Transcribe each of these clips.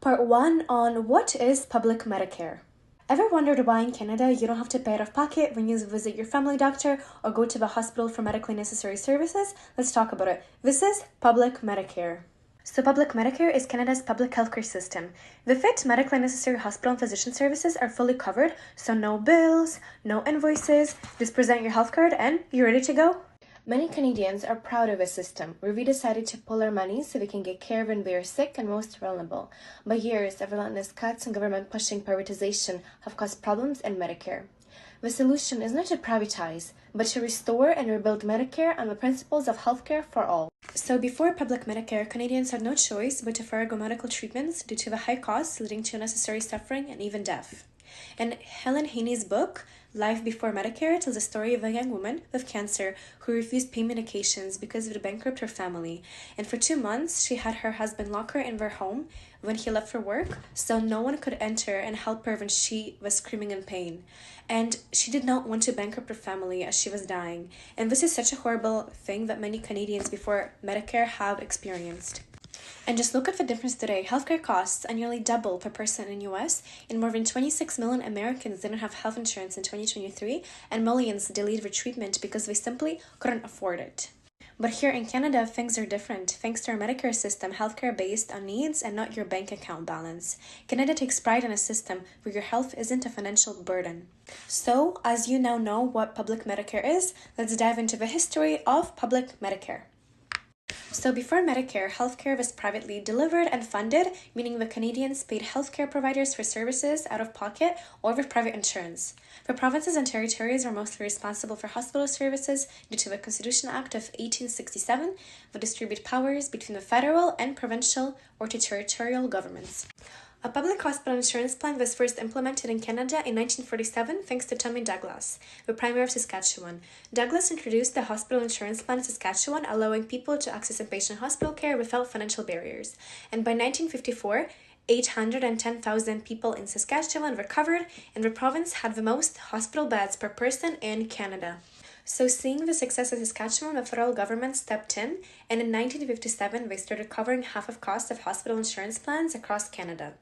Part 1 on what is public Medicare. Ever wondered why in Canada you don't have to pay out of pocket when you visit your family doctor or go to the hospital for medically necessary services? Let's talk about it. This is public Medicare. So public Medicare is Canada's public healthcare system. The fit medically necessary hospital and physician services are fully covered, so no bills, no invoices, just present your health card and you're ready to go. Many Canadians are proud of a system where we decided to pull our money so we can get care when we are sick and most vulnerable. But years of relentless cuts and government pushing privatization have caused problems in Medicare. The solution is not to privatize, but to restore and rebuild Medicare on the principles of healthcare for all. So before public Medicare, Canadians had no choice but to forego medical treatments due to the high costs leading to unnecessary suffering and even death. In Helen Haney's book, Life Before Medicare, tells the story of a young woman with cancer who refused pain medications because of the bankrupt her family. And for 2 months, she had her husband lock her in their home when he left for work, so no one could enter and help her when she was screaming in pain. And she did not want to bankrupt her family as she was dying. And this is such a horrible thing that many Canadians before Medicare have experienced. And just look at the difference today. Healthcare costs are nearly double per person in US, and more than 26 million Americans didn't have health insurance in 2023, and millions delayed their treatment because they simply couldn't afford it. But here in Canada, things are different. Thanks to our Medicare system, healthcare based on needs and not your bank account balance. Canada takes pride in a system where your health isn't a financial burden. So, as you now know what public Medicare is, let's dive into the history of public Medicare. So before Medicare, healthcare was privately delivered and funded, meaning the Canadians paid healthcare providers for services out of pocket or with private insurance. The provinces and territories were mostly responsible for hospital services due to the Constitution Act of 1867, that distribute powers between the federal and provincial or territorial governments. A public hospital insurance plan was first implemented in Canada in 1947 thanks to Tommy Douglas, the Premier of Saskatchewan. Douglas introduced the hospital insurance plan in Saskatchewan, allowing people to access inpatient hospital care without financial barriers. And by 1954, 810,000 people in Saskatchewan were covered, and the province had the most hospital beds per person in Canada. So seeing the success of Saskatchewan, the federal government stepped in, and in 1957 they started covering half of costs of hospital insurance plans across Canada.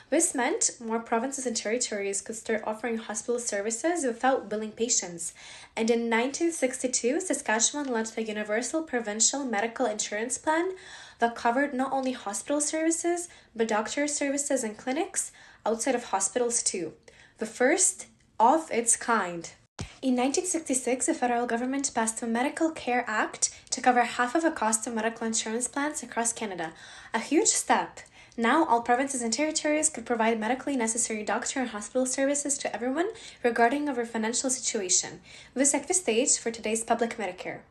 This meant more provinces and territories could start offering hospital services without billing patients. And in 1962, Saskatchewan launched a universal provincial medical insurance plan that covered not only hospital services, but doctor services and clinics outside of hospitals too. The first of its kind. In 1966, the federal government passed the Medical Care Act to cover half of the cost of medical insurance plans across Canada. A huge step. Now, all provinces and territories could provide medically necessary doctor and hospital services to everyone regarding of their financial situation. This set the stage for today's public Medicare.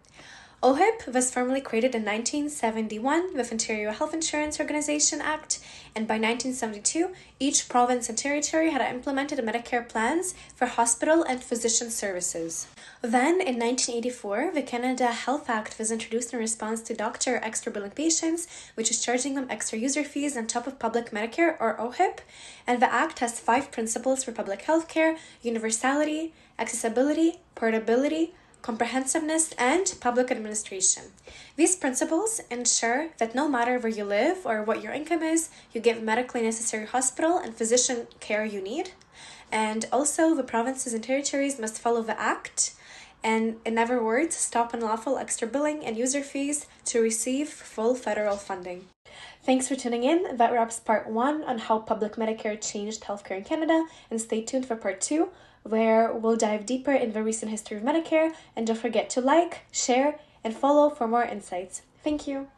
OHIP was formally created in 1971 with Ontario Health Insurance Organization Act, and by 1972, each province and territory had implemented Medicare plans for hospital and physician services. Then, in 1984, the Canada Health Act was introduced in response to doctor extra billing patients, which is charging them extra user fees on top of public Medicare or OHIP, and the Act has 5 principles for public health care: universality, accessibility, portability, comprehensiveness, and public administration. These principles ensure that no matter where you live or what your income is, you get medically necessary hospital and physician care you need. And also, the provinces and territories must follow the Act and, in other words, stop unlawful extra billing and user fees to receive full federal funding. Thanks for tuning in. That wraps part 1 on how public Medicare changed healthcare in Canada, and stay tuned for part 2, where we'll dive deeper in the recent history of Medicare, and don't forget to like, share, and follow for more insights. Thank you.